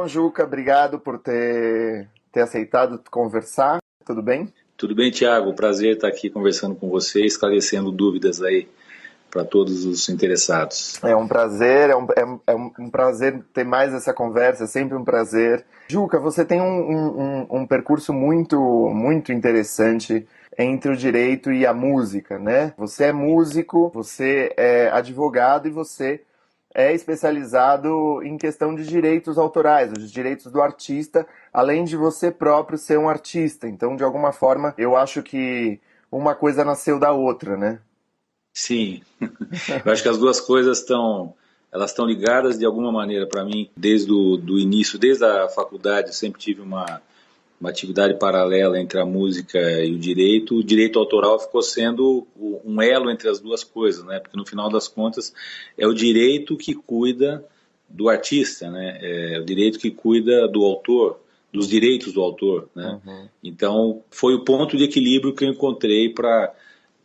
Então, Juca, obrigado por ter aceitado conversar. Tudo bem? Tudo bem, Thiago? Prazer estar aqui conversando com você, esclarecendo dúvidas aí para todos os interessados. É um prazer, é um prazer ter mais essa conversa, é sempre um prazer. Juca, você tem um percurso muito interessante entre o direito e a música, né? Você é músico, você é advogado e você é especializado em questão de direitos autorais, os direitos do artista, além de você próprio ser um artista. Então, de alguma forma, eu acho que uma coisa nasceu da outra, né? Sim, eu acho que as duas coisas estão ligadas de alguma maneira para mim, desde do início, desde a faculdade, eu sempre tive uma atividade paralela entre a música e o direito autoral ficou sendo um elo entre as duas coisas, né? Porque no final das contas é o direito que cuida do artista, né? É o direito que cuida do autor, dos direitos do autor, né? Uhum. Então foi o ponto de equilíbrio que eu encontrei para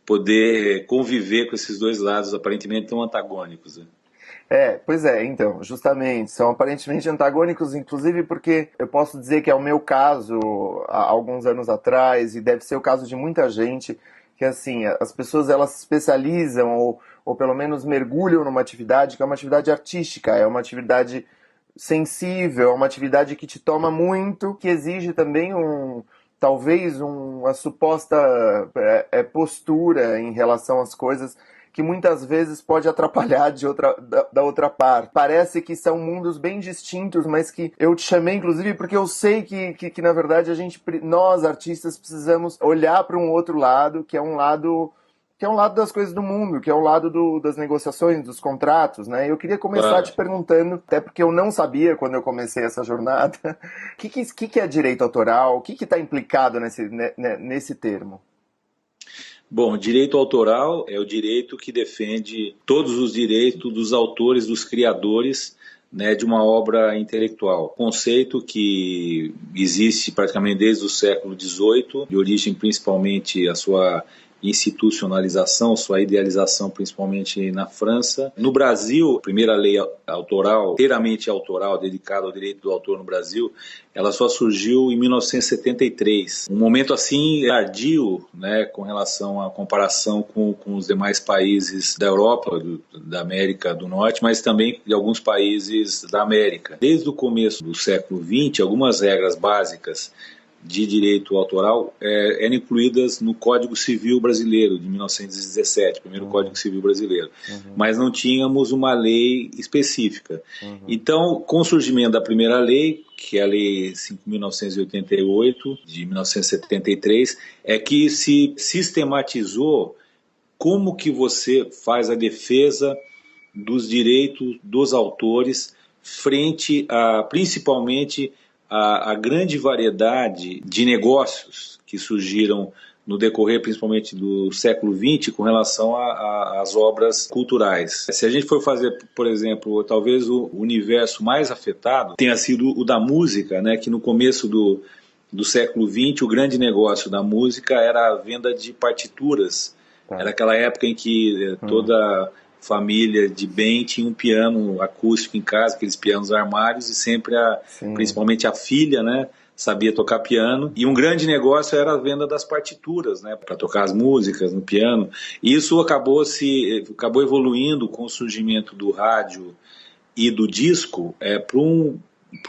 poder conviver com esses dois lados aparentemente tão antagônicos, né? Pois é, então, justamente, são aparentemente antagônicos, inclusive porque eu posso dizer que é o meu caso há alguns anos atrás, e deve ser o caso de muita gente, que assim, as pessoas elas se especializam ou pelo menos mergulham numa atividade que é uma atividade artística, é uma atividade sensível, é uma atividade que te toma muito, que exige também talvez uma suposta postura em relação às coisas que muitas vezes pode atrapalhar da outra parte. Parece que são mundos bem distintos, mas que eu te chamei, inclusive, porque eu sei que na verdade, nós, artistas, precisamos olhar para um outro lado, que é um lado das coisas do mundo, que é o lado das negociações, dos contratos, né? Eu queria começar Claro. te perguntando, até porque eu não sabia quando eu comecei essa jornada, o que é direito autoral, o que está implicado nesse termo? Bom, direito autoral é o direito que defende todos os direitos dos autores, dos criadores, né, de uma obra intelectual. Conceito que existe praticamente desde o século XVIII, de origem principalmente a sua institucionalização, sua idealização principalmente na França. No Brasil, a primeira lei autoral, inteiramente autoral, dedicada ao direito do autor no Brasil, ela só surgiu em 1973. Um momento assim tardio, né, com relação à comparação com os demais países da Europa, da América do Norte, mas também de alguns países da América. Desde o começo do século XX, algumas regras básicas de direito autoral eram incluídas no Código Civil Brasileiro, de 1917, primeiro Código Civil Brasileiro. Mas não tínhamos uma lei específica. Então, com o surgimento da primeira lei, que é a Lei 5.988, de 1973, é que se sistematizou como que você faz a defesa dos direitos dos autores frente a, principalmente, a grande variedade de negócios que surgiram no decorrer principalmente do século XX com relação às obras culturais. Se a gente for fazer, por exemplo, talvez o universo mais afetado tenha sido o da música, né, que no começo do século XX o grande negócio da música era a venda de partituras. Era aquela época em que toda família de bem tinha um piano acústico em casa, aqueles pianos armários, e sempre, principalmente a filha, né, sabia tocar piano. E um grande negócio era a venda das partituras, né, para tocar as músicas no piano. E isso acabou evoluindo com o surgimento do rádio e do disco para um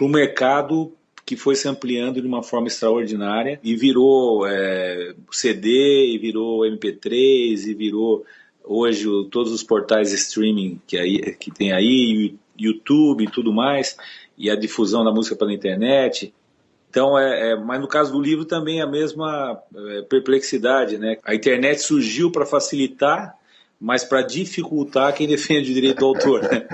mercado que foi se ampliando de uma forma extraordinária e virou CD, e virou MP3, e virou hoje todos os portais de streaming que tem aí, YouTube e tudo mais, e a difusão da música pela internet. Então, mas no caso do livro também é a mesma perplexidade, né? A internet surgiu para facilitar, mas para dificultar quem defende o direito do autor, né?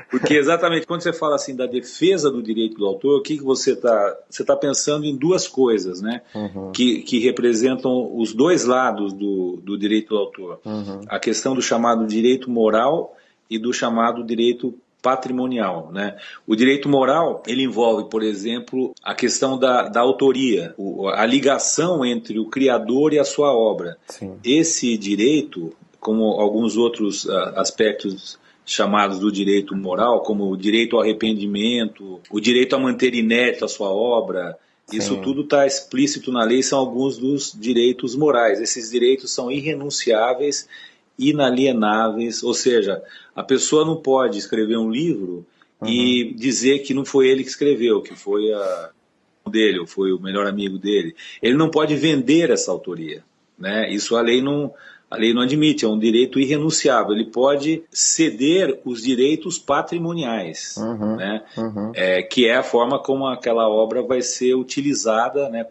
Porque exatamente quando você fala assim da defesa do direito do autor, o que você está pensando em duas coisas, né? Que representam os dois lados do direito do autor. A questão do chamado direito moral e do chamado direito patrimonial, né? O direito moral, ele envolve, por exemplo, a questão da autoria, a ligação entre o criador e a sua obra. Sim. Esse direito, como alguns outros aspectos chamados do direito moral, como o direito ao arrependimento, o direito a manter inédita a sua obra. Isso Sim. tudo está explícito na lei, são alguns dos direitos morais. Esses direitos são irrenunciáveis, inalienáveis, ou seja, a pessoa não pode escrever um livro Uhum. e dizer que não foi ele que escreveu, que foi dele, ou foi o melhor amigo dele. Ele não pode vender essa autoria, né? Isso a lei não admite, é um direito irrenunciável. Ele pode ceder os direitos patrimoniais, Uhum. né? Uhum. Que é a forma como aquela obra vai ser utilizada, né?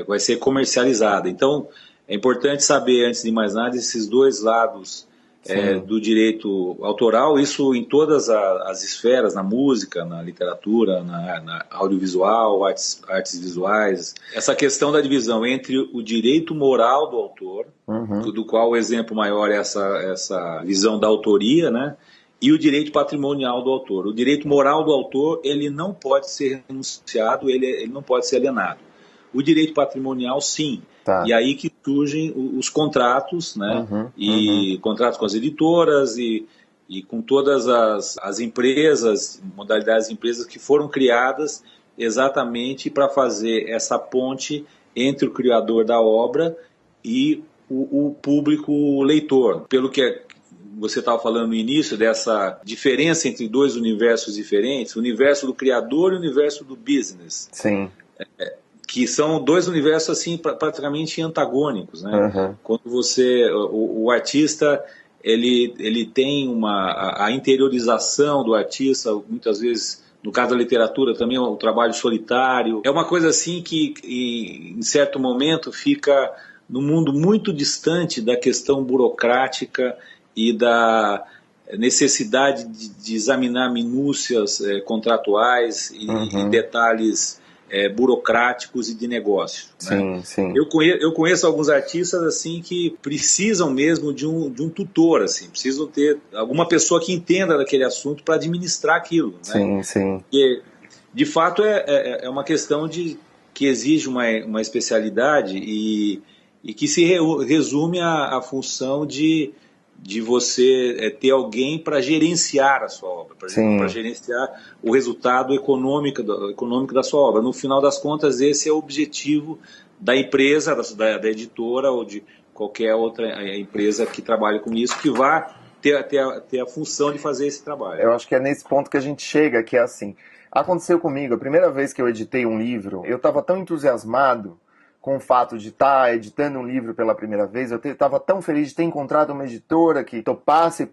Vai ser comercializada. Então, é importante saber, antes de mais nada, esses dois lados Sim. do direito autoral, isso em todas as esferas, na música, na literatura, na audiovisual, artes visuais. Essa questão da divisão entre o direito moral do autor, Uhum. do qual o exemplo maior é essa visão da autoria, né? E o direito patrimonial do autor. O direito moral do autor, ele não pode ser renunciado, ele não pode ser alienado. O direito patrimonial, sim. E Tá. aí que surgem os contratos, né? Uhum. Uhum. E contratos com as editoras e com todas as empresas, modalidades de empresas que foram criadas exatamente para fazer essa ponte entre o criador da obra e o público leitor. Pelo que você estava falando no início, dessa diferença entre dois universos diferentes, o universo do criador e o universo do business, Sim. que são dois universos assim praticamente antagônicos, né? Uhum. Quando o artista ele tem a interiorização do artista, muitas vezes no caso da literatura também o trabalho solitário, é uma coisa assim que em certo momento fica no mundo muito distante da questão burocrática e da necessidade de examinar minúcias contratuais e Uhum. detalhes burocráticos e de negócio, né? Sim, sim. Eu conheço alguns artistas assim que precisam mesmo de um tutor, assim, precisam ter alguma pessoa que entenda daquele assunto para administrar aquilo, né? Sim, sim. Porque, de fato, é uma questão que exige uma especialidade e que se resume à função de você ter alguém para gerenciar a sua obra, para Sim. gerenciar o resultado econômico da sua obra. No final das contas, esse é o objetivo da empresa, da editora ou de qualquer outra empresa que trabalhe com isso, que vá ter a função de fazer esse trabalho. Eu acho que é nesse ponto que a gente chega, que é assim. Aconteceu comigo, a primeira vez que eu editei um livro, eu estava tão entusiasmado com o fato de estar editando um livro pela primeira vez, eu estava tão feliz de ter encontrado uma editora que topasse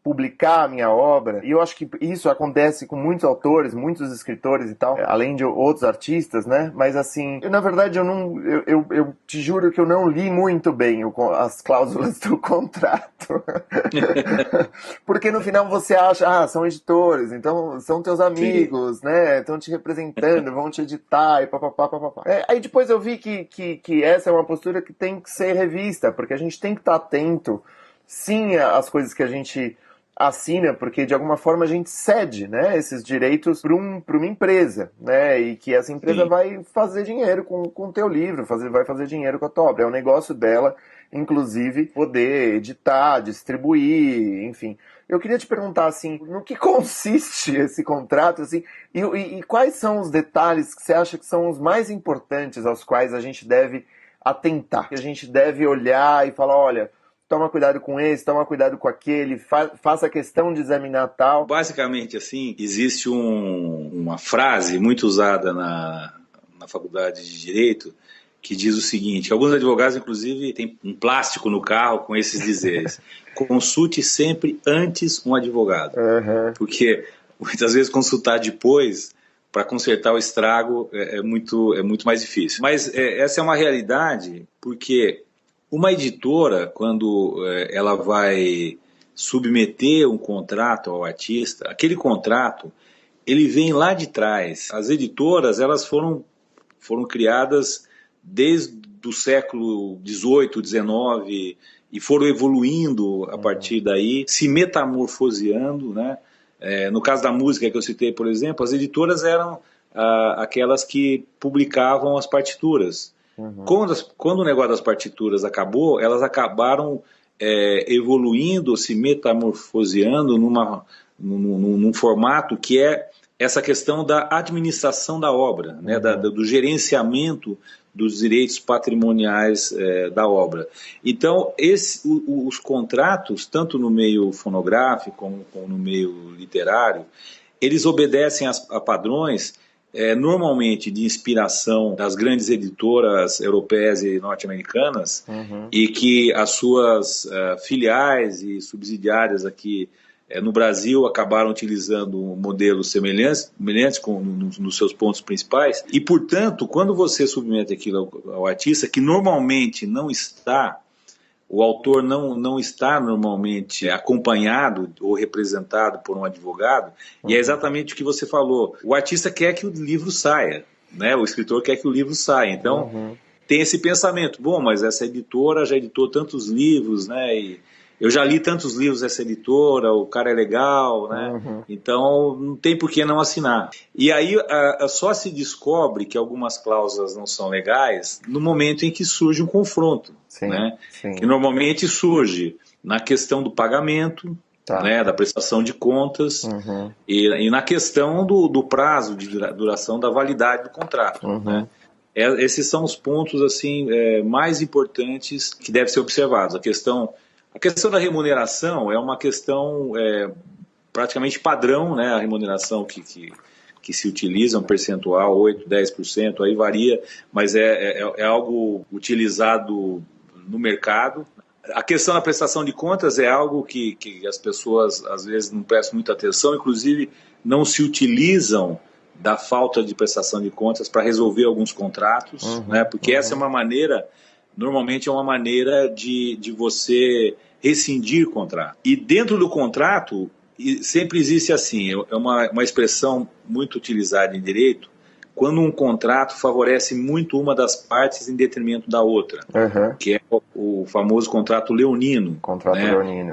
publicar a minha obra, e eu acho que isso acontece com muitos autores, muitos escritores e tal, além de outros artistas, né? Mas assim, na verdade eu te juro que eu não li muito bem as cláusulas do contrato. Porque no final você acha, são editores, então são teus Sim. amigos, né? Estão te representando, vão te editar e papapá, papapá. Aí depois eu vi que essa é uma postura que tem que ser revista, porque a gente tem que estar atento, sim, às coisas que a gente assina, porque de alguma forma a gente cede, né, esses direitos para uma empresa, né, e que essa empresa Sim. vai fazer dinheiro com o teu livro, vai fazer dinheiro com a tua obra. É o negócio dela, inclusive, poder editar, distribuir, enfim. Eu queria te perguntar, assim, no que consiste esse contrato, assim, e quais são os detalhes que você acha que são os mais importantes aos quais a gente deve atentar, que a gente deve olhar e falar, olha, toma cuidado com esse, toma cuidado com aquele, faça questão de examinar tal. Basicamente, assim, existe uma frase muito usada na faculdade de Direito que diz o seguinte: alguns advogados, inclusive, têm um plástico no carro com esses dizeres. Consulte sempre antes um advogado. Uhum. Porque muitas vezes consultar depois para consertar o estrago é muito mais difícil. Mas essa é uma realidade porque uma editora, quando ela vai submeter um contrato ao artista, aquele contrato ele vem lá de trás. As editoras elas foram criadas desde o século XVIII, XIX e foram evoluindo a partir daí, se metamorfoseando, né? No caso da música que eu citei, por exemplo, as editoras eram aquelas que publicavam as partituras. Uhum. Quando o negócio das partituras acabou, elas acabaram evoluindo, se metamorfoseando num formato que é essa questão da administração da obra, né, do gerenciamento dos direitos patrimoniais da obra. Então, os contratos, tanto no meio fonográfico como no meio literário, eles obedecem a padrões normalmente de inspiração das grandes editoras europeias e norte-americanas, e que as suas filiais e subsidiárias aqui no Brasil acabaram utilizando modelos semelhantes nos seus pontos principais. E, portanto, quando você submete aquilo ao artista, que normalmente não está, o autor não está normalmente acompanhado ou representado por um advogado, e é exatamente o que você falou. O artista quer que o livro saia, né? O escritor quer que o livro saia. Então, tem esse pensamento, bom, mas essa editora já editou tantos livros, né? E eu já li tantos livros dessa editora, o cara é legal, né? Então não tem por que não assinar. E aí só se descobre que algumas cláusulas não são legais no momento em que surge um confronto, né? Que normalmente surge na questão do pagamento, né, da prestação de contas, e na questão do prazo de duração da validade do contrato, né? Esses são os pontos assim, mais importantes que devem ser observados. A questão da remuneração é uma questão praticamente padrão, né? A remuneração que se utiliza, um percentual, 8%, 10%, aí varia, mas é algo utilizado no mercado. A questão da prestação de contas é algo que as pessoas às vezes não prestam muita atenção, inclusive não se utilizam da falta de prestação de contas para resolver alguns contratos, né? Porque essa é uma maneira... Normalmente é uma maneira de você rescindir contrato. E dentro do contrato, sempre existe assim, é uma expressão muito utilizada em direito, quando um contrato favorece muito uma das partes em detrimento da outra, que é o famoso contrato leonino. Leonino.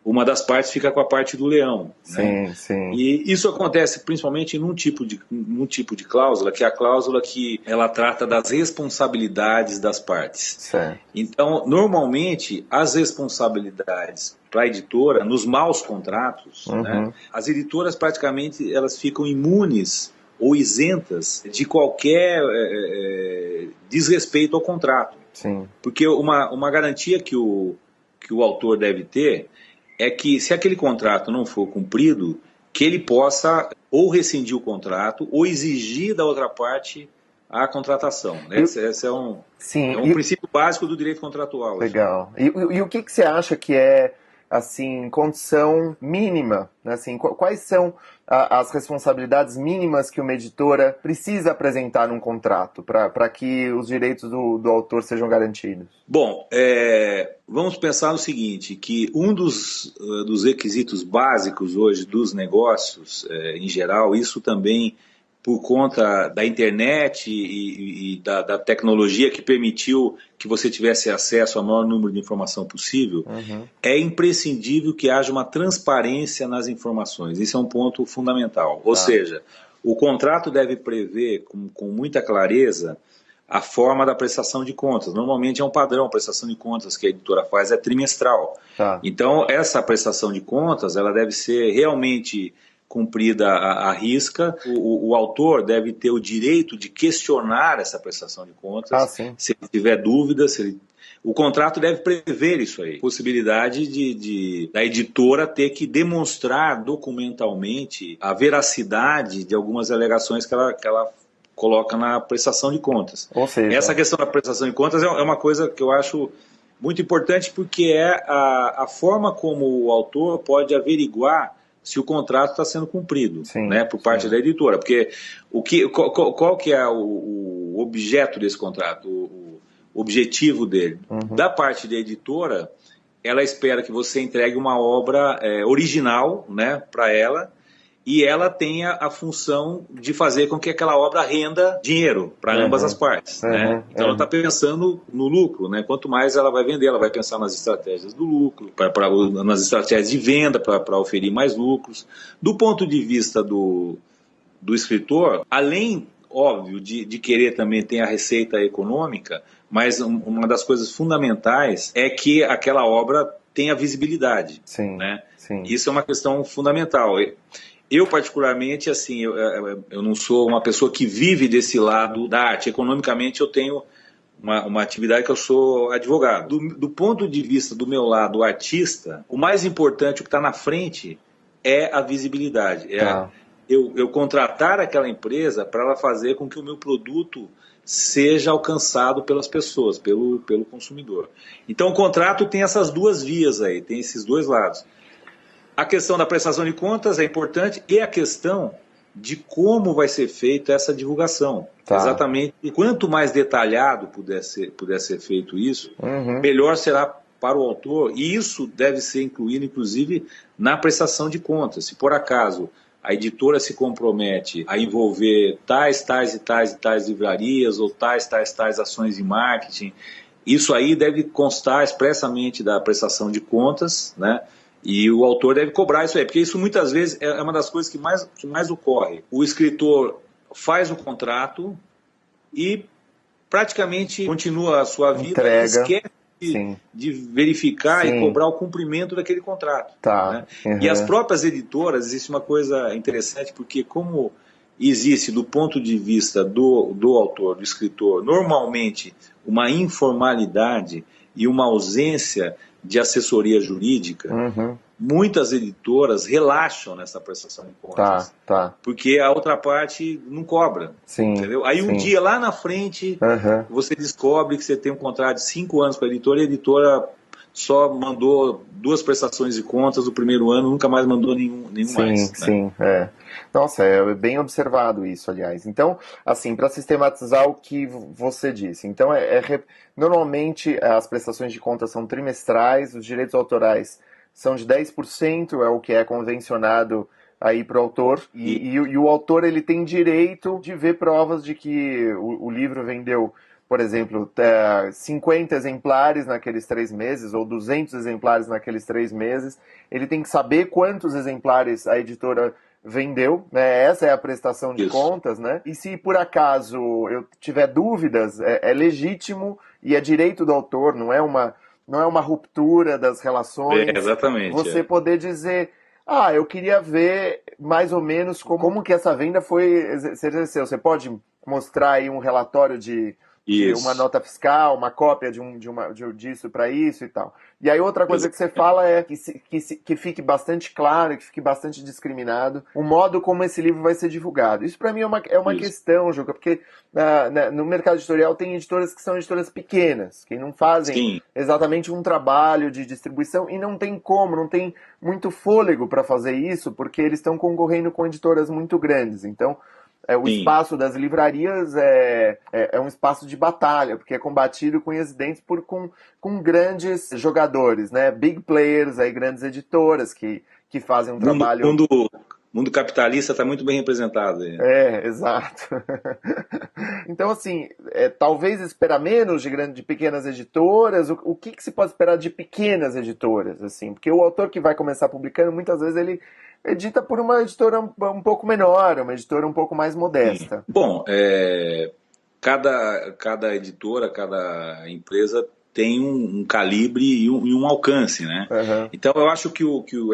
Uma das partes fica com a parte do leão. Sim, né? sim. E isso acontece principalmente num tipo de cláusula, que é a cláusula que ela trata das responsabilidades das partes. Certo. Então, normalmente, as responsabilidades para a editora, nos maus contratos, né, as editoras praticamente elas ficam imunes ou isentas de qualquer desrespeito ao contrato. Sim. Porque uma garantia que o autor deve ter é que, se aquele contrato não for cumprido, que ele possa ou rescindir o contrato ou exigir da outra parte a contratação. Esse é um princípio básico do direito contratual. Legal. E o que você acha que é, assim, condição mínima? Assim, quais são as responsabilidades mínimas que uma editora precisa apresentar num contrato para que os direitos do autor sejam garantidos? Bom, vamos pensar no seguinte, que um dos requisitos básicos hoje dos negócios, em geral, isso também por conta da internet e da tecnologia que permitiu que você tivesse acesso ao maior número de informação possível, é imprescindível que haja uma transparência nas informações. Isso é um ponto fundamental. Ou seja, o contrato deve prever com muita clareza a forma da prestação de contas. Normalmente é um padrão, a prestação de contas que a editora faz é trimestral. Então, essa prestação de contas ela deve ser realmente cumprida à risca. O autor deve ter o direito de questionar essa prestação de contas, se ele tiver dúvidas, o contrato deve prever isso aí. Possibilidade da editora ter que demonstrar documentalmente a veracidade de algumas alegações que ela coloca na prestação de contas. Ou seja, essa questão da prestação de contas é uma coisa que eu acho muito importante, porque é a forma como o autor pode averiguar se o contrato está sendo cumprido, né, por parte da editora. Porque qual que é o objeto desse contrato, o objetivo dele? Da parte da editora, ela espera que você entregue uma obra original, né, para ela, e ela tenha a função de fazer com que aquela obra renda dinheiro para ambas as partes. Né? Então ela está pensando no lucro, né? Quanto mais ela vai vender, ela vai pensar nas estratégias do lucro, nas estratégias de venda para oferir mais lucros. Do ponto de vista do escritor, além, óbvio, de querer também ter a receita econômica, mas uma das coisas fundamentais é que aquela obra tenha visibilidade. Sim, né? sim. Isso é uma questão fundamental. Eu, particularmente, assim, eu não sou uma pessoa que vive desse lado da arte. Economicamente, eu tenho uma atividade que eu sou advogado. Do ponto de vista do meu lado artista, o mais importante, o que está na frente, é a visibilidade. Eu contratar aquela empresa para ela fazer com que o meu produto seja alcançado pelas pessoas, pelo consumidor. Então o contrato tem essas duas vias aí, tem esses dois lados. A questão da prestação de contas é importante e a questão de como vai ser feita essa divulgação. Exatamente. Quanto mais detalhado puder ser feito isso, melhor será para o autor, e isso deve ser incluído, inclusive, na prestação de contas. Se por acaso a editora se compromete a envolver tais livrarias ou tais ações de marketing, isso aí deve constar expressamente da prestação de contas, né? E o autor deve cobrar isso aí, porque isso muitas vezes é uma das coisas que mais ocorre. O escritor faz o contrato e praticamente continua a sua vida, esquece de verificar e cobrar o cumprimento daquele contrato. Né? E as próprias editoras, existe uma coisa interessante, porque como existe do ponto de vista do autor, do escritor, normalmente uma informalidade e uma ausência de assessoria jurídica, muitas editoras relaxam nessa prestação de contas. Porque a outra parte não cobra. Entendeu? Aí um dia lá na frente você descobre que você tem um contrato de 5 anos com a editora só mandou 2 prestações de contas no primeiro ano, nunca mais mandou nenhum mais. Né? Nossa, é bem observado isso, aliás. Então, assim, para sistematizar o que você disse, então normalmente as prestações de contas são trimestrais, os direitos autorais são de 10%, é o que é convencionado aí para o autor, e o autor ele tem direito de ver provas de que o livro vendeu, por exemplo, 50 exemplares naqueles 3 meses, ou 200 exemplares naqueles 3 meses. Ele tem que saber quantos exemplares a editora vendeu, né? Essa é a prestação de contas, né? E se por acaso eu tiver dúvidas, é legítimo e é direito do autor, não é uma ruptura das relações. Exatamente. Você poder dizer, eu queria ver mais ou menos como que essa venda se exerceu. Você pode mostrar aí um relatório de uma nota fiscal, uma cópia disso para isso e tal. E aí outra coisa que você fala é que fique bastante claro, que fique bastante discriminado o modo como esse livro vai ser divulgado. Isso para mim é uma questão, Juca, porque no mercado editorial tem editoras que são editoras pequenas, que não fazem exatamente um trabalho de distribuição e não tem muito fôlego para fazer isso, porque eles estão concorrendo com editoras muito grandes. Então, o espaço das livrarias é um espaço de batalha, porque é combatido com unhas e dentes com grandes jogadores, né? Big players, aí, grandes editoras que fazem um trabalho... mundo capitalista está muito bem representado. Exato. Então, assim, talvez esperar menos de pequenas editoras. O que se pode esperar de pequenas editoras? Assim? Porque o autor que vai começar publicando, muitas vezes ele edita por uma editora um pouco menor, uma editora um pouco mais modesta. Bom, cada editora, cada empresa tem um calibre e um alcance, né? Então eu acho que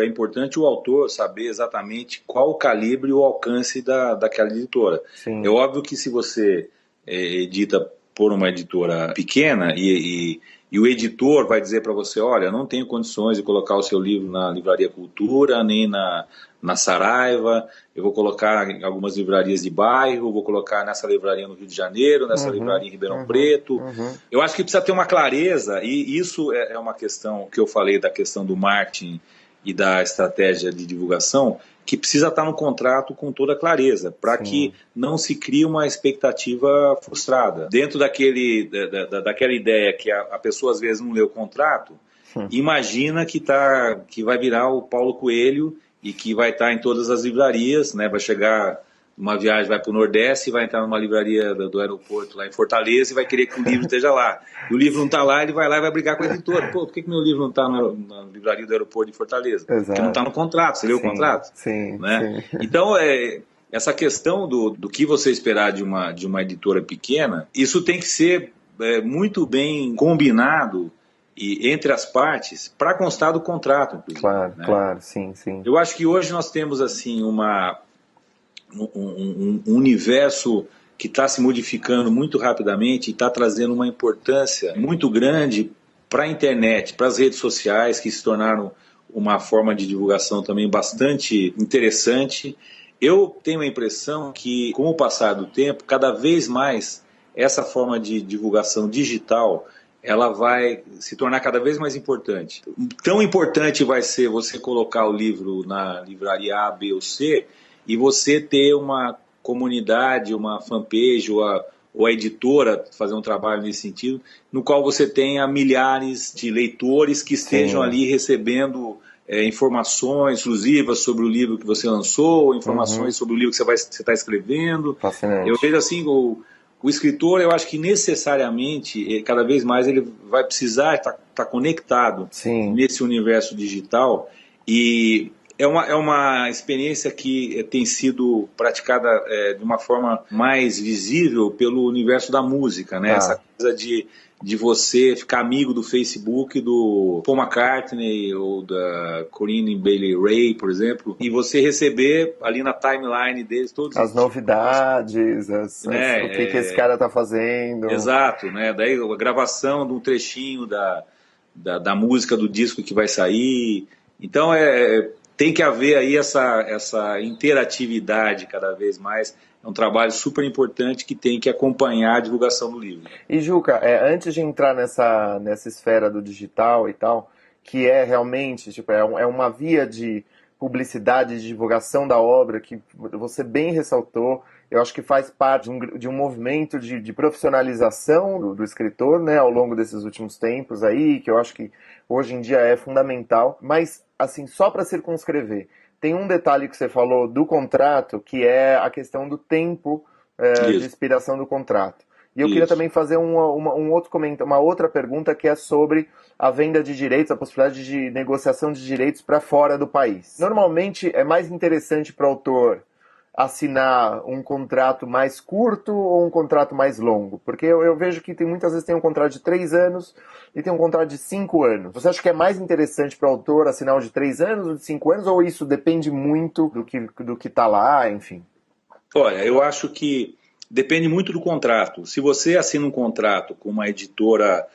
é importante o autor saber exatamente qual o calibre e o alcance daquela editora. É óbvio que se você edita por uma editora pequena e o editor vai dizer para você, olha, eu não tenho condições de colocar o seu livro na Livraria Cultura, nem na Saraiva, eu vou colocar em algumas livrarias de bairro, vou colocar nessa livraria no Rio de Janeiro, nessa livraria em Ribeirão Preto. Eu acho que precisa ter uma clareza, e isso é uma questão que eu falei da questão do marketing e da estratégia de divulgação, que precisa estar no contrato com toda clareza, para que não se crie uma expectativa frustrada. Dentro daquela ideia que a pessoa às vezes não lê o contrato, imagina que vai virar o Paulo Coelho e que vai estar em todas as livrarias, né? Vai chegar numa viagem, vai para o Nordeste, vai entrar numa livraria do aeroporto lá em Fortaleza e vai querer que o livro esteja lá. E o livro não está lá, ele vai lá e vai brigar com a editora. Pô, por que meu livro não está na livraria do aeroporto de Fortaleza? Porque não está no contrato, você leu o contrato? Sim. Né? Então, essa questão do que você esperar de uma editora pequena, isso tem que ser muito bem combinado entre as partes para constar do contrato, inclusive. Claro, Né? claro, sim, sim. Eu acho que hoje nós temos assim um universo que está se modificando muito rapidamente e está trazendo uma importância muito grande para a internet, para as redes sociais, que se tornaram uma forma de divulgação também bastante interessante. Eu tenho a impressão que, com o passar do tempo, cada vez mais essa forma de divulgação digital ela vai se tornar cada vez mais importante. Tão importante vai ser você colocar o livro na livraria A, B ou C e você ter uma comunidade, uma fanpage ou a editora fazer um trabalho nesse sentido, no qual você tenha milhares de leitores que estejam ali recebendo informações exclusivas sobre o livro que você lançou, informações sobre o livro que você está escrevendo. Fascinante. Eu vejo assim, o escritor, eu acho que necessariamente, cada vez mais, ele vai precisar estar conectado nesse universo digital, e é uma experiência que tem sido praticada de uma forma mais visível pelo universo da música, né? Essa coisa de você ficar amigo do Facebook do Paul McCartney ou da Corinne Bailey Rae, por exemplo, e você receber ali na timeline deles todos as novidades, o que esse cara tá fazendo. Exato, né? Daí a gravação de um trechinho da música do disco que vai sair. Então tem que haver aí essa interatividade cada vez mais. É um trabalho super importante que tem que acompanhar a divulgação do livro. E Juca, antes de entrar nessa esfera do digital e tal, que é realmente, tipo, é uma via de publicidade, de divulgação da obra, que você bem ressaltou, eu acho que faz parte de um movimento de profissionalização do escritor, né, ao longo desses últimos tempos aí, que eu acho que hoje em dia é fundamental, mas, assim, só para circunscrever, tem um detalhe que você falou do contrato, que é a questão do tempo de expiração do contrato. E eu queria também fazer um outro comentário, uma outra pergunta, que é sobre a venda de direitos, a possibilidade de negociação de direitos para fora do país. Normalmente é mais interessante para o autor assinar um contrato mais curto ou um contrato mais longo? Porque eu vejo que muitas vezes tem um contrato de 3 anos e tem um contrato de 5 anos. Você acha que é mais interessante para o autor assinar o de 3 anos ou de 5 anos, ou isso depende muito do que está lá, enfim? Olha, eu acho que depende muito do contrato. Se você assina um contrato com uma editora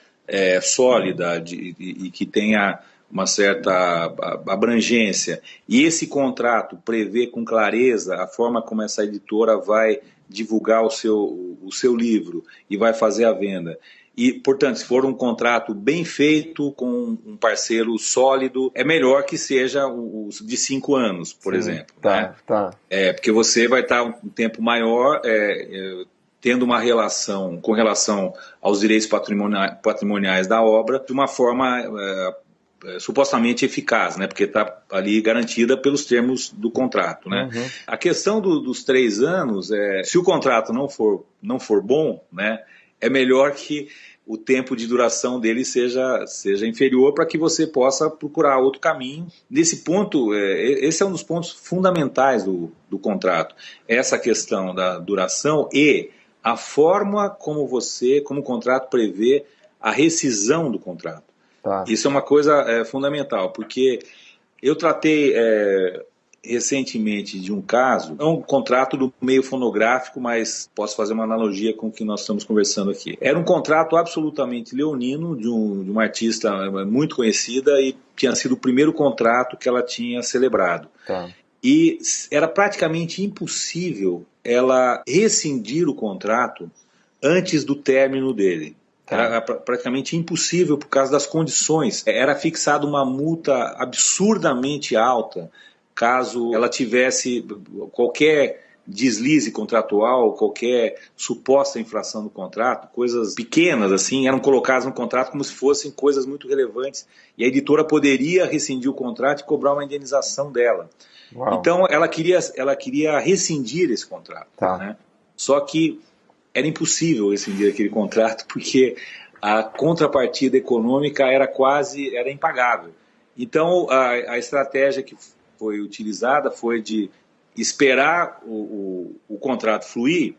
sólida e que tenha uma certa abrangência, e esse contrato prevê com clareza a forma como essa editora vai divulgar o seu livro e vai fazer a venda. E, portanto, se for um contrato bem feito, com um parceiro sólido, é melhor que seja os de 5 anos, por exemplo. Tá, né? Porque você vai estar um tempo maior tendo uma relação com relação aos direitos patrimoniais da obra de uma forma supostamente eficaz, né? Porque está ali garantida pelos termos do contrato, né? A questão dos 3 anos, se o contrato não for bom, né? É melhor que o tempo de duração dele seja inferior, para que você possa procurar outro caminho. Nesse ponto, esse é um dos pontos fundamentais do contrato, essa questão da duração e a forma como o contrato prevê a rescisão do contrato. Isso é uma coisa fundamental, porque eu tratei recentemente de um caso, é um contrato do meio fonográfico, mas posso fazer uma analogia com o que nós estamos conversando aqui. Era um contrato absolutamente leonino, de uma artista muito conhecida, e tinha sido o primeiro contrato que ela tinha celebrado. E era praticamente impossível ela rescindir o contrato antes do término dele. Era praticamente impossível por causa das condições. Era fixada uma multa absurdamente alta caso ela tivesse qualquer deslize contratual, qualquer suposta infração do contrato, coisas pequenas assim, eram colocadas no contrato como se fossem coisas muito relevantes, e a editora poderia rescindir o contrato e cobrar uma indenização dela. Então ela queria rescindir esse contrato, né? Só que era impossível rescindir aquele contrato, porque a contrapartida econômica era impagável. Então a estratégia que foi utilizada foi de esperar o contrato fluir,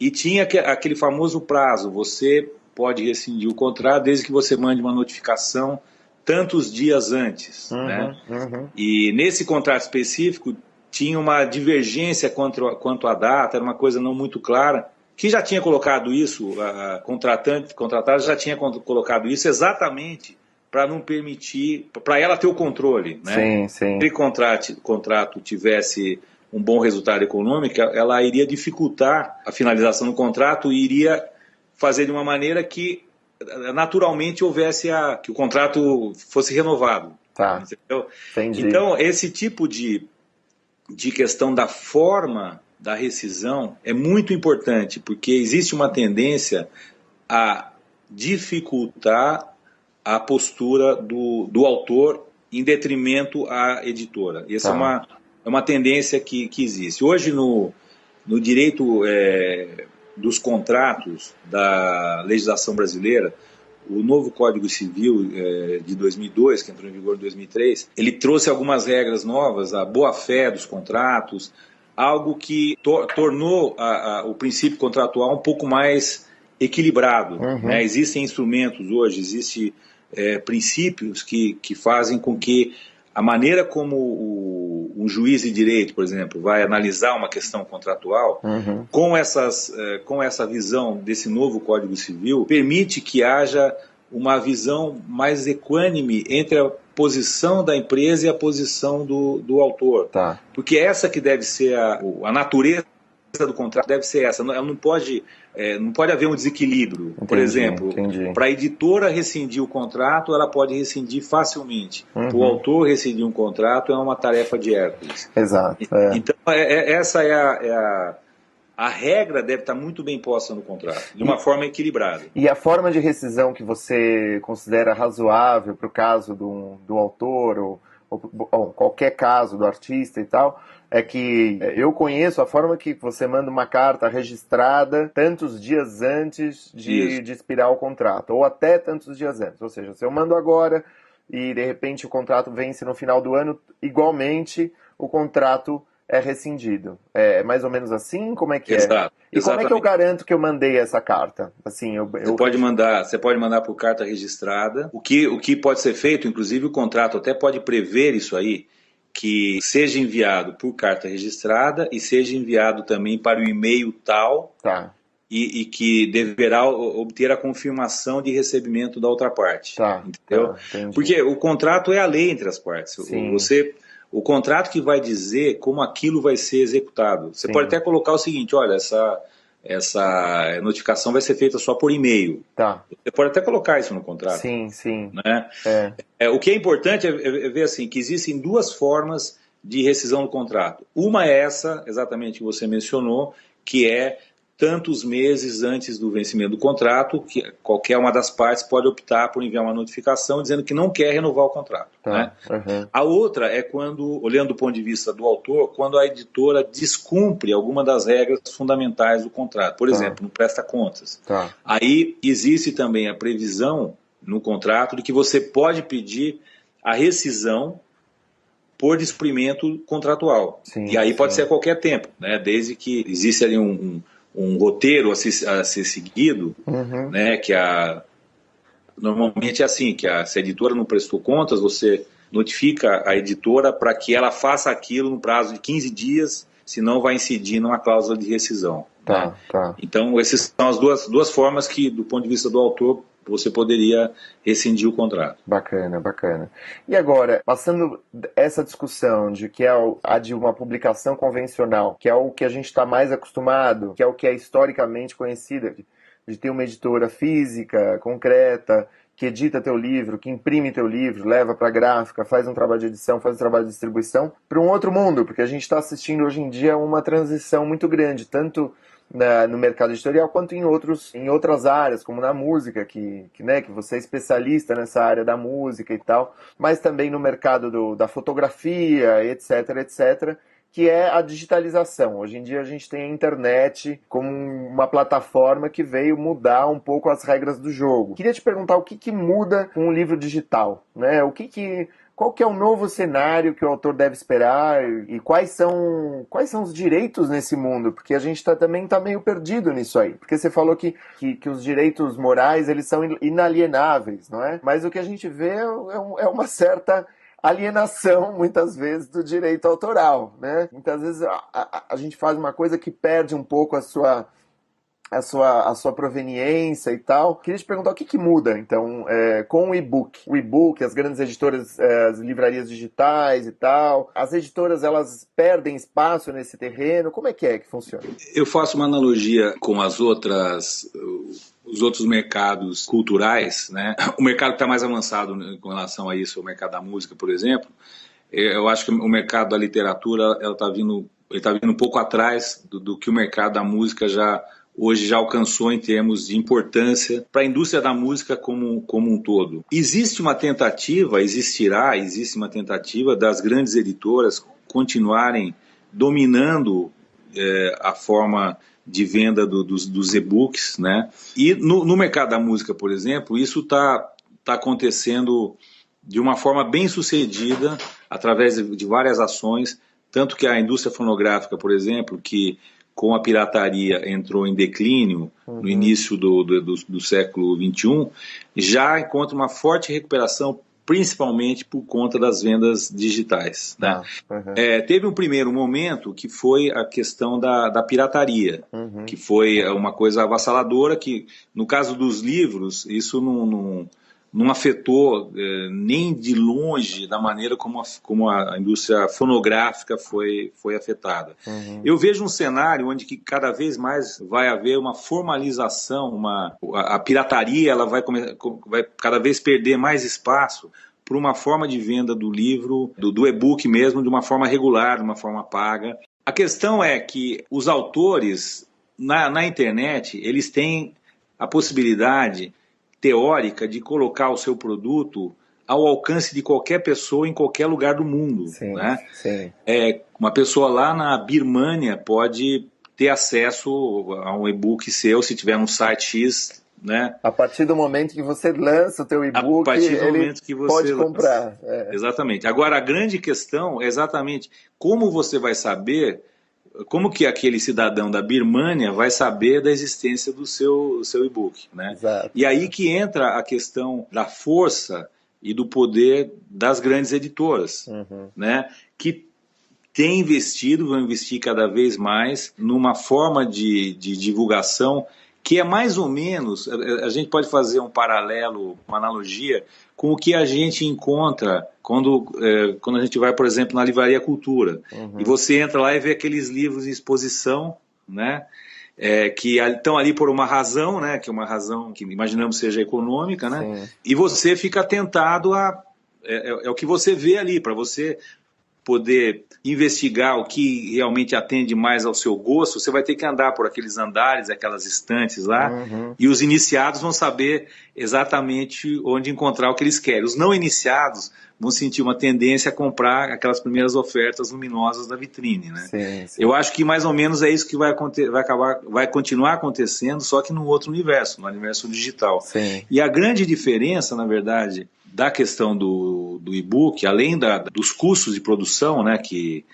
e tinha aquele famoso prazo, você pode rescindir o contrato desde que você mande uma notificação tantos dias antes, né? E nesse contrato específico tinha uma divergência quanto à data, era uma coisa não muito clara, que já tinha colocado isso, a contratada já tinha colocado isso exatamente para não permitir, para ela ter o controle, né? Sim, sim. Se o contrato tivesse um bom resultado econômico, ela iria dificultar a finalização do contrato e iria fazer de uma maneira que naturalmente houvesse que o contrato fosse renovado. Tá. Entendeu? Entendi. Então, esse tipo de questão da forma da rescisão é muito importante, porque existe uma tendência a dificultar a postura do autor em detrimento à editora. Essa é uma tendência que existe. Hoje, no direito dos contratos da legislação brasileira, o novo Código Civil de 2002, que entrou em vigor em 2003, ele trouxe algumas regras novas, a boa-fé dos contratos, algo que tornou o princípio contratual um pouco mais equilibrado. Né? Existem instrumentos hoje, existem princípios que fazem com que a maneira como um juiz de direito, por exemplo, vai analisar uma questão contratual, com essa visão desse novo Código Civil, permite que haja uma visão mais equânime entre a posição da empresa e a posição do autor. Tá. Porque essa que deve ser a natureza do contrato, deve ser essa. Ela não pode haver um desequilíbrio. Entendi, por exemplo, entendi. para a editora rescindir o contrato, ela pode rescindir facilmente. Para o autor rescindir um contrato é uma tarefa de Hércules. Exato. Então, essa é a regra deve estar muito bem posta no contrato, de uma forma equilibrada. E a forma de rescisão que você considera razoável para o caso do autor ou qualquer caso do artista e tal, é que eu conheço a forma que você manda uma carta registrada tantos dias antes de expirar o contrato, ou até tantos dias antes. Ou seja, se eu mando agora e de repente o contrato vence no final do ano, igualmente o contrato é rescindido. É mais ou menos assim? Como é que Exato, é? E como é que eu garanto que eu mandei essa carta? Assim, Você pode mandar por carta registrada. O que pode ser feito, inclusive o contrato até pode prever isso aí, que seja enviado por carta registrada e seja enviado também para o e-mail tal, e que deverá obter a confirmação de recebimento da outra parte. Entendeu? Porque o contrato é a lei entre as partes. O contrato que vai dizer como aquilo vai ser executado. Você pode até colocar o seguinte, olha, essa notificação vai ser feita só por e-mail. Você pode até colocar isso no contrato. Sim. Né? O que é importante é ver assim, que existem duas formas de rescisão do contrato. Uma é essa, exatamente que você mencionou, que é tantos meses antes do vencimento do contrato, que qualquer uma das partes pode optar por enviar uma notificação dizendo que não quer renovar o contrato. Né? A outra é quando, olhando do ponto de vista do autor, quando a editora descumpre alguma das regras fundamentais do contrato. Por exemplo, não presta contas. Aí existe também a previsão no contrato de que você pode pedir a rescisão por descumprimento contratual. E aí pode ser a qualquer tempo, né? Desde que existe ali um roteiro a ser seguido, né, que normalmente é assim, que se a editora não prestou contas, você notifica a editora para que ela faça aquilo no prazo de 15 dias, senão vai incidir numa cláusula de rescisão. Então, essas são as duas formas que, do ponto de vista do autor, você poderia rescindir o contrato. Bacana. E agora, passando essa discussão de que é a de uma publicação convencional, que é o que a gente está mais acostumado, que é o que é historicamente conhecido, de ter uma editora física, concreta, que edita teu livro, que imprime teu livro, leva para a gráfica, faz um trabalho de edição, faz um trabalho de distribuição, para um outro mundo, porque a gente está assistindo hoje em dia uma transição muito grande, tanto no mercado editorial quanto em outras áreas, como na música, que você é especialista nessa área da música e tal, mas também no mercado da fotografia, etc., que é a digitalização. Hoje em dia a gente tem a internet como uma plataforma que veio mudar um pouco as regras do jogo. Queria te perguntar o que muda com o livro digital, né? O que qual que é o novo cenário que o autor deve esperar e quais são os direitos nesse mundo? Porque a gente também está meio perdido nisso aí. Porque você falou que os direitos morais eles são inalienáveis, não é? Mas o que a gente vê é uma certa alienação, muitas vezes, do direito autoral, né? Muitas vezes a gente faz uma coisa que perde um pouco a sua proveniência e tal. Queria te perguntar o que muda, então, com o e-book. O e-book, as grandes editoras, as livrarias digitais e tal, as editoras, elas perdem espaço nesse terreno? Como é que funciona? Eu faço uma analogia com os outros mercados culturais, né? O mercado que está mais avançado com relação a isso, o mercado da música, por exemplo. Eu acho que o mercado da literatura ele está vindo um pouco atrás do que o mercado da música hoje já alcançou em termos de importância para a indústria da música como um todo. Existe uma tentativa das grandes editoras continuarem dominando a forma de venda dos e-books, né? E no mercado da música, por exemplo, isso está acontecendo de uma forma bem sucedida através de várias ações, tanto que a indústria fonográfica, por exemplo, que com a pirataria entrou em declínio no início do século XXI, já encontra uma forte recuperação, principalmente por conta das vendas digitais, né? Teve um primeiro momento que foi a questão da pirataria, que foi uma coisa avassaladora, que no caso dos livros, isso não afetou nem de longe da maneira como a indústria fonográfica foi afetada. Eu vejo um cenário onde que cada vez mais vai haver uma formalização, a pirataria ela vai cada vez perder mais espaço por uma forma de venda do livro, do e-book mesmo, de uma forma regular, de uma forma paga. A questão é que os autores, na internet, eles têm a possibilidade teórica de colocar o seu produto ao alcance de qualquer pessoa em qualquer lugar do mundo. Sim, né? Sim. Uma pessoa lá na Birmânia pode ter acesso a um e-book seu, se tiver um site X, né? A partir do momento que você lança o teu e-book, ele pode comprar. Exatamente. Agora, a grande questão é exatamente como você vai saber, como que aquele cidadão da Birmânia vai saber da existência do seu e-book, né? Exato. E aí que entra a questão da força e do poder das grandes editoras, né? Que vão investir cada vez mais numa forma de divulgação que é mais ou menos, a gente pode fazer um paralelo, uma analogia com o que a gente encontra quando a gente vai, por exemplo, na Livraria Cultura. E você entra lá e vê aqueles livros em exposição, né? Que estão ali por uma razão, né? Que é uma razão que imaginamos seja econômica, né? Sim. E você fica tentado é o que você vê ali, para você poder investigar o que realmente atende mais ao seu gosto, você vai ter que andar por aqueles andares, aquelas estantes lá, e os iniciados vão saber exatamente onde encontrar o que eles querem. Os não iniciados vão sentir uma tendência a comprar aquelas primeiras ofertas luminosas da vitrine, né? Sim. Eu acho que mais ou menos é isso que vai continuar acontecendo, só que no outro universo, no universo digital. Sim. E a grande diferença, na verdade, da questão do e-book, além dos custos de produção, né, que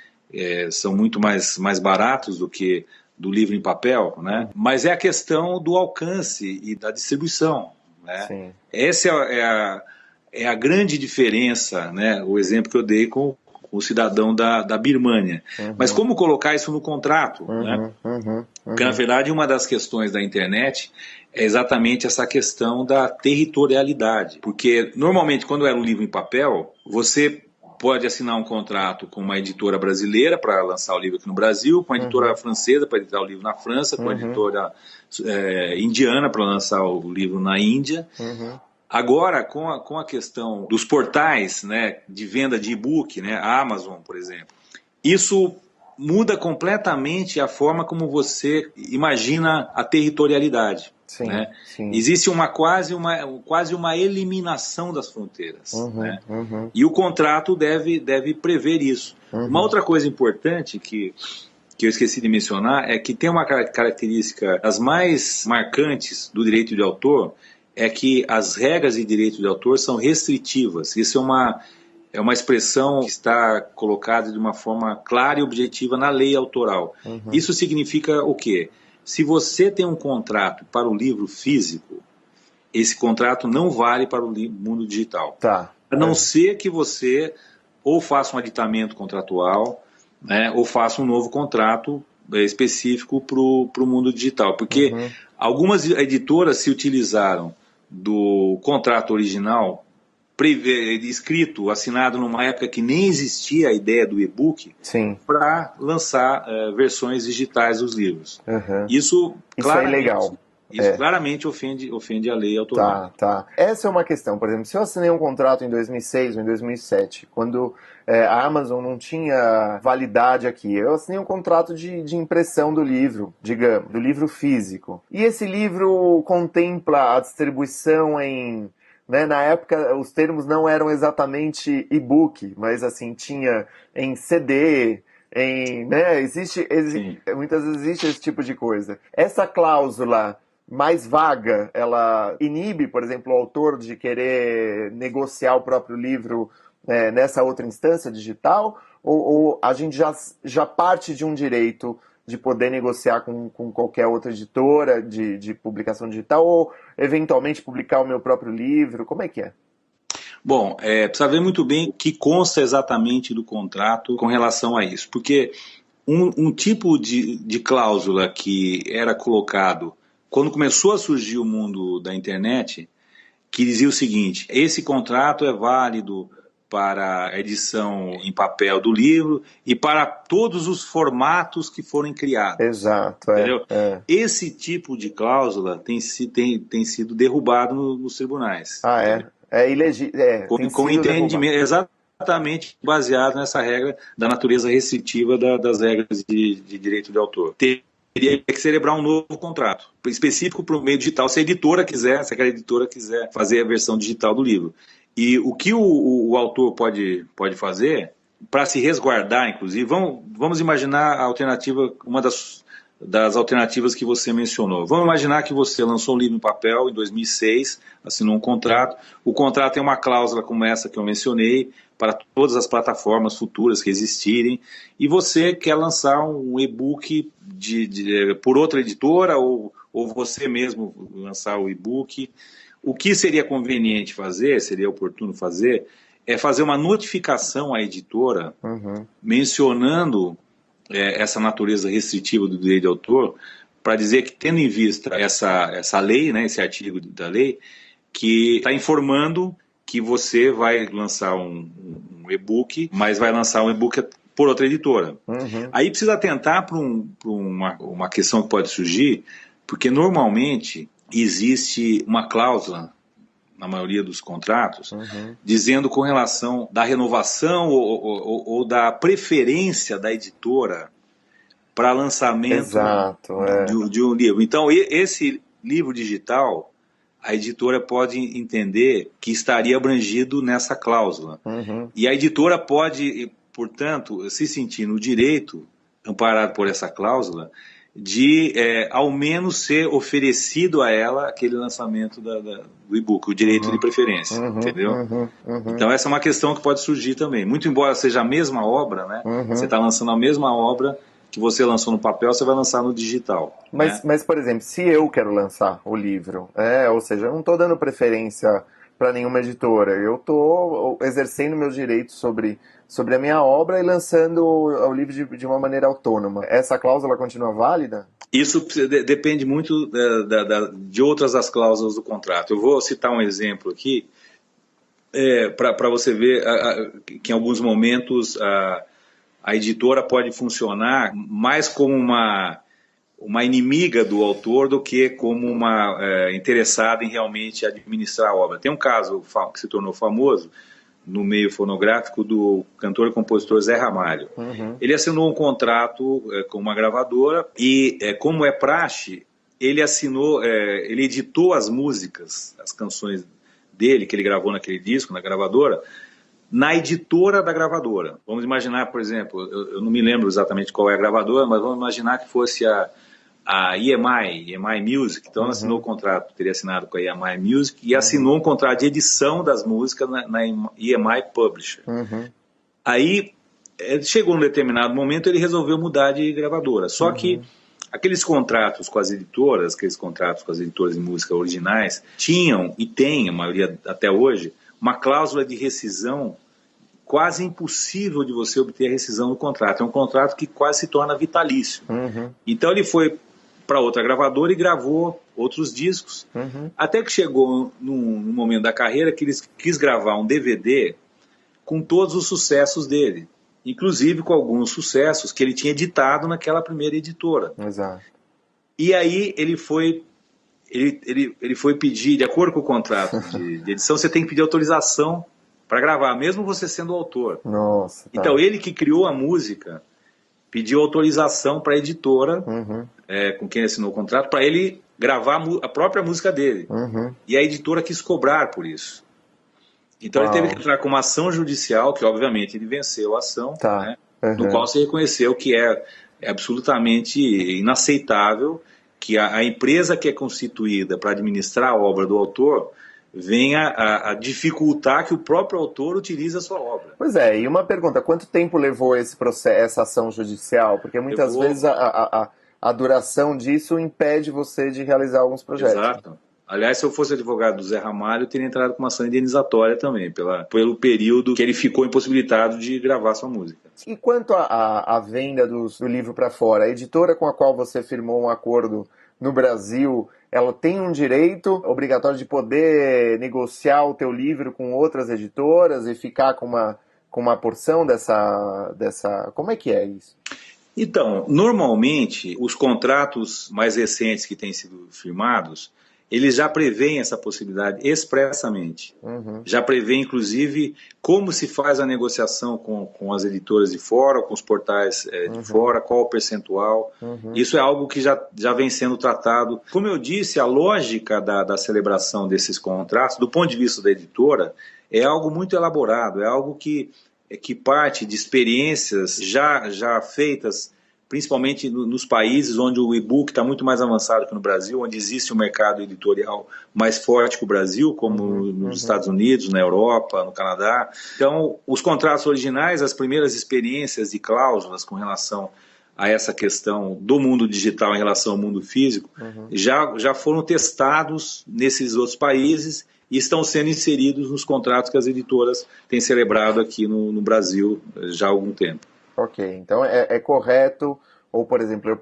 são muito mais baratos do que do livro em papel, né, mas é a questão do alcance e da distribuição, né? Sim. Essa é a grande diferença, né, o exemplo que eu dei com o cidadão da Birmânia. Mas como colocar isso no contrato? Né? Porque, na verdade, uma das questões da internet é exatamente essa questão da territorialidade. Porque, normalmente, quando era um livro em papel, você pode assinar um contrato com uma editora brasileira para lançar o livro aqui no Brasil, com a editora francesa para editar o livro na França, com a editora indiana para lançar o livro na Índia. Agora, com a questão dos portais, né, de venda de e-book, né, a Amazon, por exemplo, isso muda completamente a forma como você imagina a territorialidade. Sim, né? sim. Existe quase uma eliminação das fronteiras. Né? E o contrato deve prever isso. Uma outra coisa importante que eu esqueci de mencionar é que tem uma característica das mais marcantes do direito de autor, é que as regras de direito de autor são restritivas. Isso é uma expressão que está colocada de uma forma clara e objetiva na lei autoral. Isso significa o quê? Se você tem um contrato para o livro físico, esse contrato não vale para o mundo digital. Tá. A não ser que você ou faça um aditamento contratual, né, ou faça um novo contrato específico para o mundo digital. Porque algumas editoras se utilizaram do contrato original, escrito, assinado numa época que nem existia a ideia do e-book, para lançar versões digitais dos livros. Isso é ilegal. Isso claramente ofende a lei autoral. Tá. Essa é uma questão. Por exemplo, se eu assinei um contrato em 2006 ou em 2007, quando a Amazon não tinha validade aqui, eu assinei um contrato de impressão do livro, digamos, do livro físico. E esse livro contempla a distribuição em... Né, na época, os termos não eram exatamente e-book, mas assim, tinha em CD... né, muitas vezes existe esse tipo de coisa. Essa cláusula mais vaga, ela inibe, por exemplo, o autor de querer negociar o próprio livro nessa outra instância digital? Ou a gente já parte de um direito de poder negociar com qualquer outra editora de publicação digital, ou eventualmente publicar o meu próprio livro? Como é que é? Bom, precisa ver muito bem o que consta exatamente do contrato com relação a isso, porque um tipo de cláusula que era colocado quando começou a surgir o mundo da internet, que dizia o seguinte: esse contrato é válido para a edição em papel do livro e para todos os formatos que forem criados. Exato. Entendeu? Esse tipo de cláusula tem sido derrubado nos tribunais. É ilegível. Com entendimento exatamente baseado nessa regra da natureza restritiva das regras de direito de autor. Teria que celebrar um novo contrato, específico para o meio digital, se aquela editora quiser fazer a versão digital do livro. E o que o autor pode fazer, para se resguardar, inclusive, vamos imaginar a alternativa, uma das alternativas que você mencionou. Vamos imaginar que você lançou um livro em papel em 2006, assinou um contrato, o contrato tem uma cláusula como essa que eu mencionei, para todas as plataformas futuras que existirem, e você quer lançar um e-book por outra editora, ou você mesmo lançar o e-book. O que seria conveniente fazer, seria oportuno fazer, é fazer uma notificação à editora, mencionando essa natureza restritiva do direito de autor, para dizer que, tendo em vista essa lei, né, esse artigo da lei, que está informando que você vai lançar um e-book, mas vai lançar um e-book por outra editora. Aí precisa atentar para uma questão que pode surgir, porque normalmente existe uma cláusula, na maioria dos contratos, dizendo com relação da renovação ou da preferência da editora para lançamento de um livro. Então, esse livro digital, a editora pode entender que estaria abrangido nessa cláusula. E a editora pode, portanto, se sentir no direito, amparado por essa cláusula, de ao menos ser oferecido a ela aquele lançamento do e-book, o direito de preferência, entendeu? Então essa é uma questão que pode surgir também. Muito embora seja a mesma obra, né? Você está lançando a mesma obra que você lançou no papel, você vai lançar no digital. Mas, por exemplo, se eu quero lançar o livro, ou seja, eu não estou dando preferência para nenhuma editora, eu estou exercendo meus direitos sobre a minha obra e lançando o livro de uma maneira autônoma. Essa cláusula continua válida? Isso depende muito de outras das cláusulas do contrato. Eu vou citar um exemplo aqui, para você ver que em alguns momentos a editora pode funcionar mais como uma inimiga do autor do que como uma interessada em realmente administrar a obra. Tem um caso que se tornou famoso no meio fonográfico do cantor e compositor Zé Ramalho. Ele assinou um contrato com uma gravadora e, como é praxe, ele editou as músicas, as canções dele, que ele gravou naquele disco, na gravadora, na editora da gravadora. Vamos imaginar, por exemplo, eu não me lembro exatamente qual é a gravadora, mas vamos imaginar que fosse a a EMI Music, então ela assinou o contrato, teria assinado com a EMI Music e assinou um contrato de edição das músicas na EMI Publisher. Aí, chegou um determinado momento, ele resolveu mudar de gravadora, só que aqueles contratos com as editoras de música originais, tinham, e tem, a maioria até hoje, uma cláusula de rescisão quase impossível de você obter a rescisão do contrato. É um contrato que quase se torna vitalício. Então ele foi para outra gravadora e gravou outros discos, até que chegou num momento da carreira que ele quis gravar um DVD com todos os sucessos dele, inclusive com alguns sucessos que ele tinha editado naquela primeira editora. Exato. E aí ele foi pedir, de acordo com o contrato de edição, você tem que pedir autorização para gravar, mesmo você sendo o autor. Nossa, tá. Então ele que criou a música pediu autorização para a editora, com quem assinou o contrato, para ele gravar a própria música dele. E a editora quis cobrar por isso. Então ele teve que entrar com uma ação judicial, que obviamente ele venceu a ação, né, no qual se reconheceu que é absolutamente inaceitável que a empresa que é constituída para administrar a obra do autor venha a dificultar que o próprio autor utilize a sua obra. Pois é, e uma pergunta, quanto tempo levou esse processo, essa ação judicial? Porque muitas vezes a duração disso impede você de realizar alguns projetos. Exato. Aliás, se eu fosse advogado do Zé Ramalho, eu teria entrado com uma ação indenizatória também, pelo período que ele ficou impossibilitado de gravar sua música. E quanto à venda do livro para fora, a editora com a qual você firmou um acordo no Brasil, ela tem um direito obrigatório de poder negociar o teu livro com outras editoras e ficar com uma porção dessa... Como é que é isso? Então, normalmente, os contratos mais recentes que têm sido firmados, eles já prevêem essa possibilidade expressamente. Já prevê, inclusive, como se faz a negociação com as editoras de fora, com os portais de fora, qual o percentual. Isso é algo que já vem sendo tratado. Como eu disse, a lógica da celebração desses contratos, do ponto de vista da editora, é algo muito elaborado, é algo que parte de experiências já feitas, principalmente nos países onde o e-book está muito mais avançado que no Brasil, onde existe um mercado editorial mais forte que o Brasil, como nos Estados Unidos, na Europa, no Canadá. Então, os contratos originais, as primeiras experiências de cláusulas com relação a essa questão do mundo digital em relação ao mundo físico, já foram testados nesses outros países e estão sendo inseridos nos contratos que as editoras têm celebrado aqui no Brasil já há algum tempo. Ok, então é correto, ou por exemplo, eu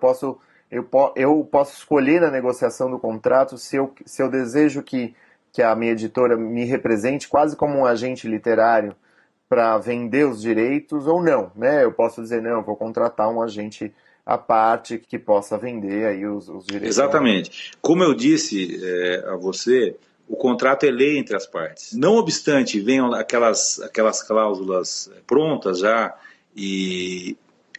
posso escolher na negociação do contrato se eu desejo que a minha editora me represente quase como um agente literário para vender os direitos ou não, né? Eu posso dizer, não, eu vou contratar um agente à parte que possa vender aí os direitos. Exatamente. Como eu disse a você, o contrato é lei entre as partes. Não obstante, venham aquelas cláusulas prontas já, e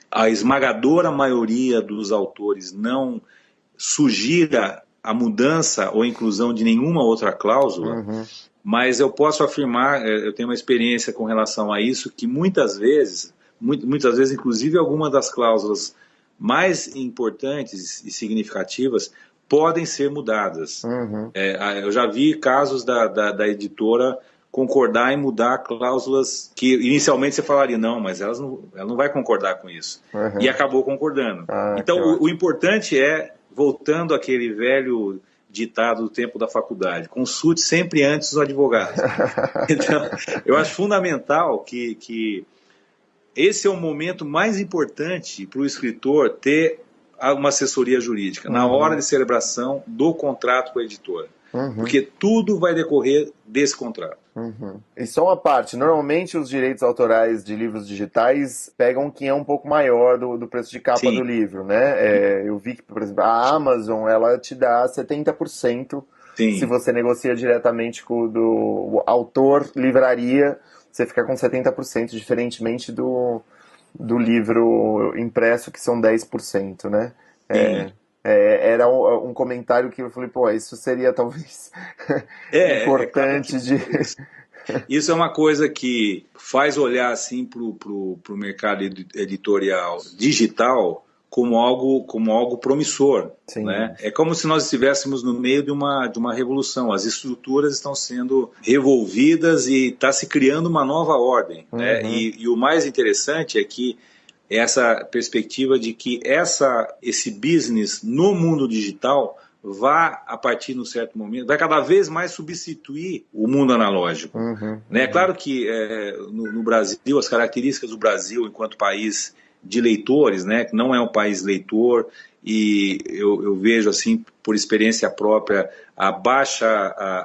a esmagadora maioria dos autores não sugira a mudança ou inclusão de nenhuma outra cláusula, mas eu posso afirmar, eu tenho uma experiência com relação a isso, que muitas vezes, inclusive algumas das cláusulas mais importantes e significativas podem ser mudadas. Eu já vi casos da editora concordar em mudar cláusulas que inicialmente você falaria, não, mas ela não vai concordar com isso. E acabou concordando. Então, o importante é, voltando àquele velho ditado do tempo da faculdade, consulte sempre antes os advogados. Então, eu acho fundamental que esse é o momento mais importante para o escritor ter uma assessoria jurídica, na hora de celebração do contrato com a editora. Porque tudo vai decorrer desse contrato. E só uma parte, normalmente os direitos autorais de livros digitais pegam quem é um pouco maior do preço de capa do livro, né? Eu vi que, por exemplo, a Amazon, ela te dá 70% se você negocia diretamente com o autor, livraria, você fica com 70%, diferentemente do livro impresso, que são 10%, né? Era um comentário que eu falei, pô, isso seria talvez importante Isso é uma coisa que faz olhar assim para o mercado editorial digital como algo promissor. Sim. Né? É como se nós estivéssemos no meio de uma revolução. As estruturas estão sendo revolvidas e está se criando uma nova ordem. Né? E o mais interessante é que essa perspectiva de que esse business no mundo digital vai, a partir de um certo momento, vai cada vez mais substituir o mundo analógico. Né? É claro que no Brasil, as características do Brasil enquanto país de leitores, né, que não é um país leitor, e eu vejo assim, por experiência própria, a baixa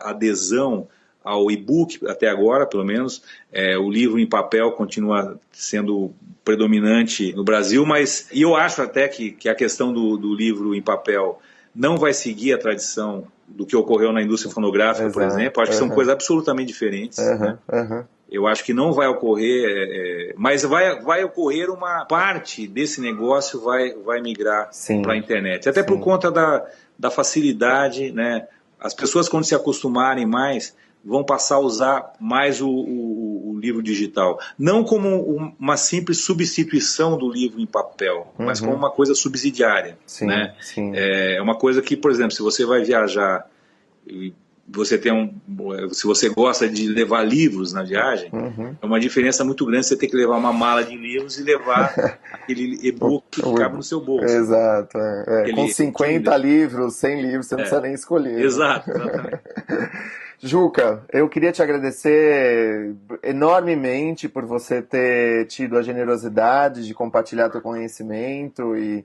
adesão ao e-book até agora, pelo menos. O livro em papel continua sendo predominante no Brasil, mas e eu acho até que a questão do livro em papel não vai seguir a tradição do que ocorreu na indústria fonográfica, por exemplo. Acho que são coisas absolutamente diferentes. Né? Eu acho que não vai ocorrer, mas vai ocorrer uma parte desse negócio vai migrar para a internet. Até por conta da facilidade, né? As pessoas, quando se acostumarem mais, vão passar a usar mais o livro digital. Não como uma simples substituição do livro em papel, mas como uma coisa subsidiária. Né? É uma coisa que, por exemplo, se você vai viajar e se você gosta de levar livros na viagem, é uma diferença muito grande você ter que levar uma mala de livros e levar aquele e-book que cabe no seu bolso. Exato. Com 50 livros, 100 livros, você não precisa nem escolher. Exato, exatamente. Juca, eu queria te agradecer enormemente por você ter tido a generosidade de compartilhar teu conhecimento e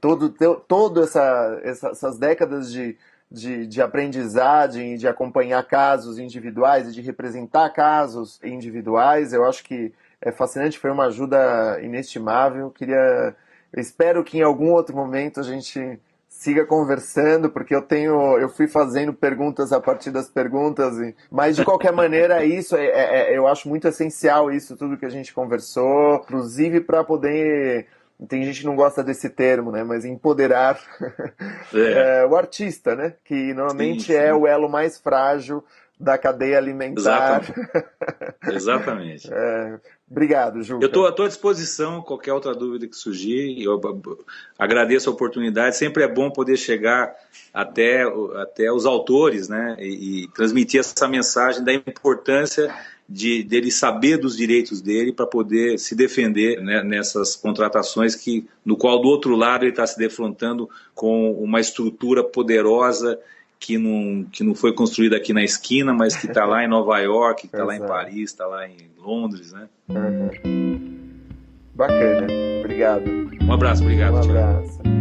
todas essas décadas de aprendizagem e de acompanhar casos individuais e de representar casos individuais. Eu acho que é fascinante, foi uma ajuda inestimável. Eu espero que em algum outro momento a gente siga conversando, porque eu fui fazendo perguntas a partir das perguntas, mas de qualquer maneira eu acho muito essencial isso tudo que a gente conversou, inclusive para poder, tem gente que não gosta desse termo, né, mas empoderar o artista, né, que normalmente é o elo mais frágil da cadeia alimentar. Exatamente. Obrigado, Juca. Eu estou à tua disposição, qualquer outra dúvida que surgir. Eu agradeço a oportunidade. Sempre é bom poder chegar até os autores, né, e transmitir essa mensagem da importância dele saber dos direitos dele para poder se defender, né, nessas contratações no qual do outro lado ele está se defrontando com uma estrutura poderosa que não foi construída aqui na esquina, mas que está lá em Nova York, que está lá em Paris, está lá em Londres, né? Bacana, obrigado. Um abraço, obrigado. Um abraço.